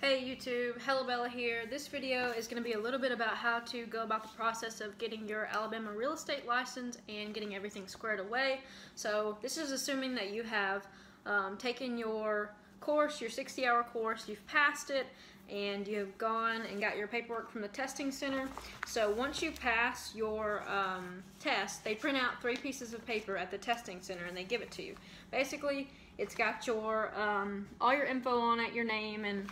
Hey YouTube, Hello Bella here. This video is going to be a little bit about how to go about the process of getting your Alabama real estate license and getting everything squared away. So this is assuming that you have taken your course, your 60-hour course, you've passed it, and you've gone and got your paperwork from the testing center. So once you pass your test, they print out 3 pieces of paper at the testing center and they give it to you. Basically, it's got your all your info on it, your name and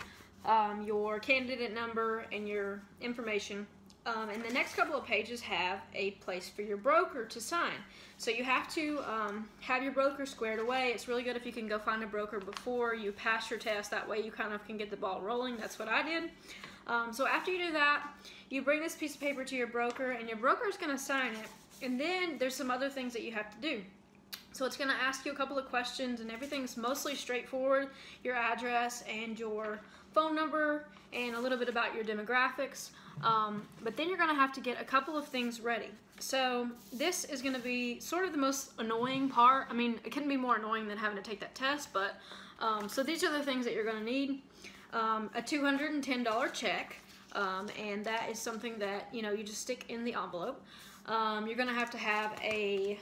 your candidate number and your information. And the next couple of pages have a place for your broker to sign. So you have to have your broker squared away. It's really good if you can go find a broker before you pass your test. That way you kind of can get the ball rolling. That's what I did. So after you do that, you bring this piece of paper to your broker and your broker is going to sign it. And then there's some other things that you have to do. So it's going to ask you a couple of questions and everything's mostly straightforward. Your address and your phone number and a little bit about your demographics. But then you're going to have to get a couple of things ready. So this is going to be sort of the most annoying part. I mean, it couldn't be more annoying than having to take that test, but so these are the things that you're going to need. A $210 check, and that is something that, you know, you just stick in the envelope. You're going to have a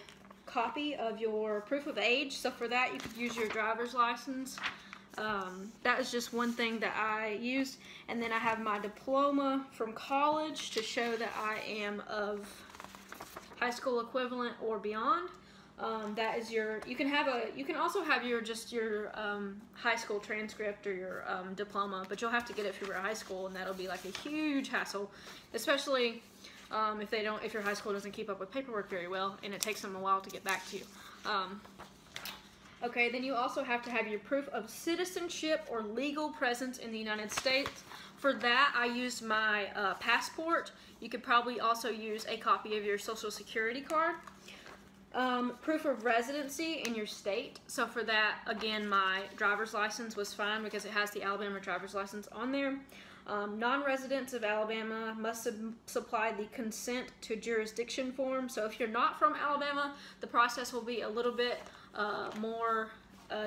copy of your proof of age. So for that, you could use your driver's license. That is just one thing that I used. And then I have my diploma from college to show that I am of high school equivalent or beyond. That is your, you can also have your high school transcript or your diploma, but you'll have to get it through your high school, and that'll be like a huge hassle, especially if your high school doesn't keep up with paperwork very well and it takes them a while to get back to you. Okay, then you also have to have your proof of citizenship or legal presence in the United States. For that, I used my passport. You could probably also use a copy of your social security card. Proof of residency in your state. So for that, again, my driver's license was fine because it has the Alabama driver's license on there. Non-residents of Alabama must supply the consent to jurisdiction form. So if you're not from Alabama, the process will be a little bit more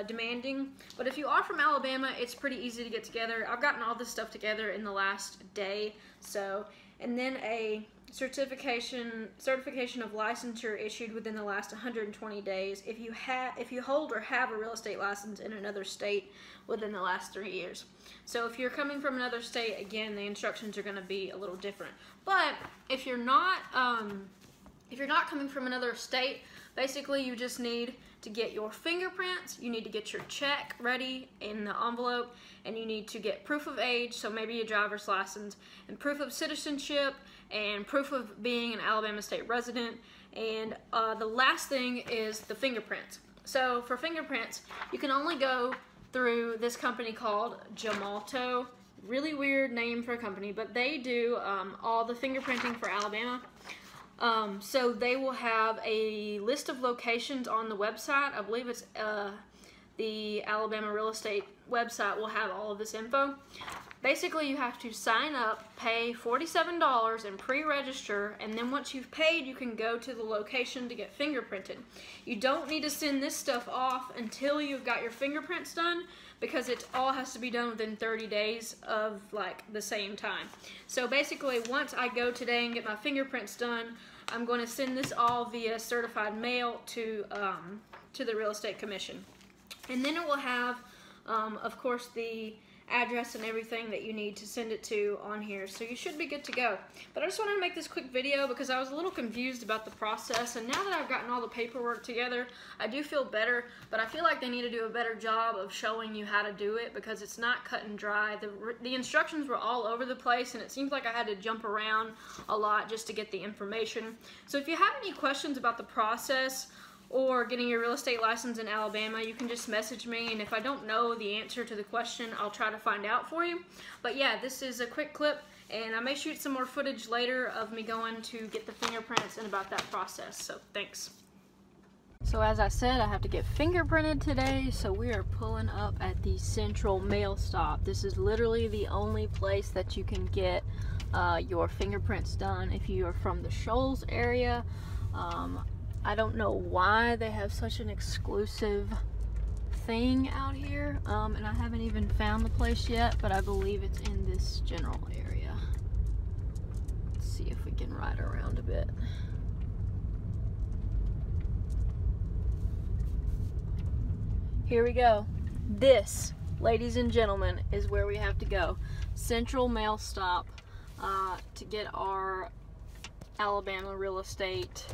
demanding. But if you are from Alabama, it's pretty easy to get together. I've gotten all this stuff together in the last day. So, and then a certification of licensure issued within the last 120 days if you hold or have a real estate license in another state within the last 3 years. So if you're coming from another state, again, the instructions are going to be a little different. But if you're not coming from another state, basically you just need to get your fingerprints, you need to get your check ready in the envelope, and you need to get proof of age, so maybe a driver's license, and proof of citizenship, and proof of being an Alabama state resident, and the last thing is the fingerprints. So for fingerprints, you can only go through this company called Gemalto. Really weird name for a company, but they do all the fingerprinting for Alabama. So they will have a list of locations on the website. I believe it's the Alabama real estate website will have all of this info. Basically, you have to sign up, pay $47 and pre-register, and then once you've paid, you can go to the location to get fingerprinted. You don't need to send this stuff off until you've got your fingerprints done, because it all has to be done within 30 days of like the same time. So basically, once I go today and get my fingerprints done, I'm going to send this all via certified mail to the Real Estate Commission. And then it will have, of course, the address and everything that you need to send it to on here, so you should be good to go. But I just wanted to make this quick video because I was a little confused about the process, and now that I've gotten all the paperwork together, I do feel better, but I feel like they need to do a better job of showing you how to do it because it's not cut and dry. The instructions were all over the place, and it seems like I had to jump around a lot just to get the information. So if you have any questions about the process or getting your real estate license in Alabama, you can just message me, and if I don't know the answer to the question, I'll try to find out for you. But yeah, this is a quick clip, and I may shoot some more footage later of me going to get the fingerprints and about that process, so thanks. So as I said, I have to get fingerprinted today, so we are pulling up at the Central Mail Stop. This is literally the only place that you can get your fingerprints done if you are from the Shoals area. I don't know why they have such an exclusive thing out here, and I haven't even found the place yet, but I believe it's in this general area. Let's see if we can ride around a bit. Here we go. This, ladies and gentlemen, is where we have to go. Central Mail Stop to get our Alabama real estate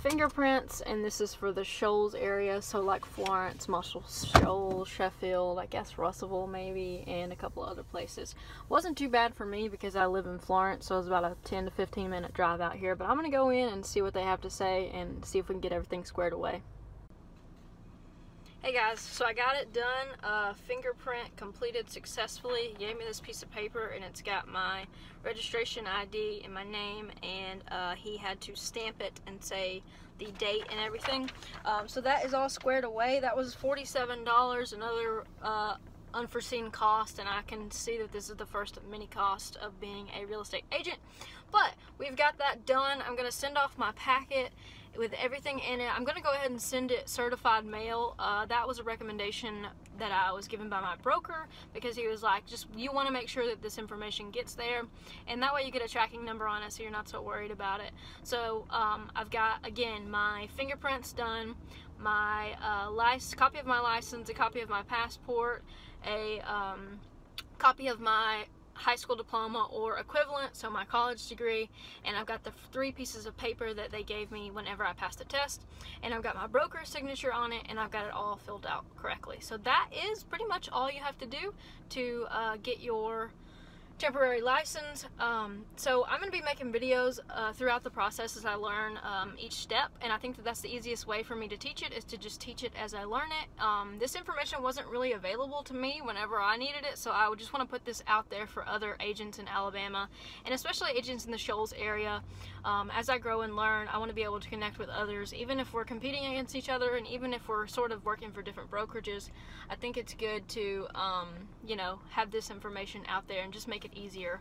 fingerprints, and this is for the Shoals area, so like Florence, Muscle Shoals, Sheffield, I guess Russellville maybe, and a couple other places. Wasn't too bad for me because I live in Florence, so it was about a 10 to 15 minute drive out here, but I'm gonna go in and see what they have to say and see if we can get everything squared away. Hey guys, so I got it done, fingerprint completed successfully. He gave me this piece of paper and it's got my registration ID and my name, and he had to stamp it and say the date and everything. So that is all squared away. That was $47, another unforeseen cost, and I can see that this is the first of many costs of being a real estate agent. But we've got that done. I'm going to send off my packet with everything in it. I'm going to go ahead and send it certified mail. That was a recommendation that I was given by my broker, because he was like, just, you want to make sure that this information gets there, and that way you get a tracking number on it so you're not so worried about it. So I've got, again, my fingerprints done, my copy of my license, a copy of my passport, a copy of my high school diploma or equivalent, so my college degree, and I've got the 3 pieces of paper that they gave me whenever I passed the test, and I've got my broker's signature on it, and I've got it all filled out correctly. So that is pretty much all you have to do to get your temporary license. So I'm going to be making videos throughout the process as I learn each step, and I think that that's the easiest way for me to teach it, is to just teach it as I learn it. This information wasn't really available to me whenever I needed it, so I would just want to put this out there for other agents in Alabama, and especially agents in the Shoals area. As I grow and learn, I want to be able to connect with others, even if we're competing against each other, and even if we're sort of working for different brokerages. I think it's good to you know, have this information out there and just make it easier.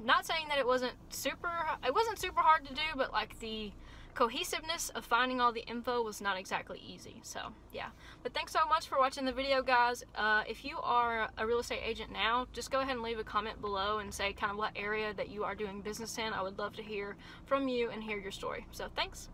Not saying that it wasn't super hard to do, but like the cohesiveness of finding all the info was not exactly easy. So yeah, but thanks so much for watching the video, guys. If you are a real estate agent now, just go ahead and leave a comment below and say kind of what area that you are doing business in. I would love to hear from you and hear your story. So thanks.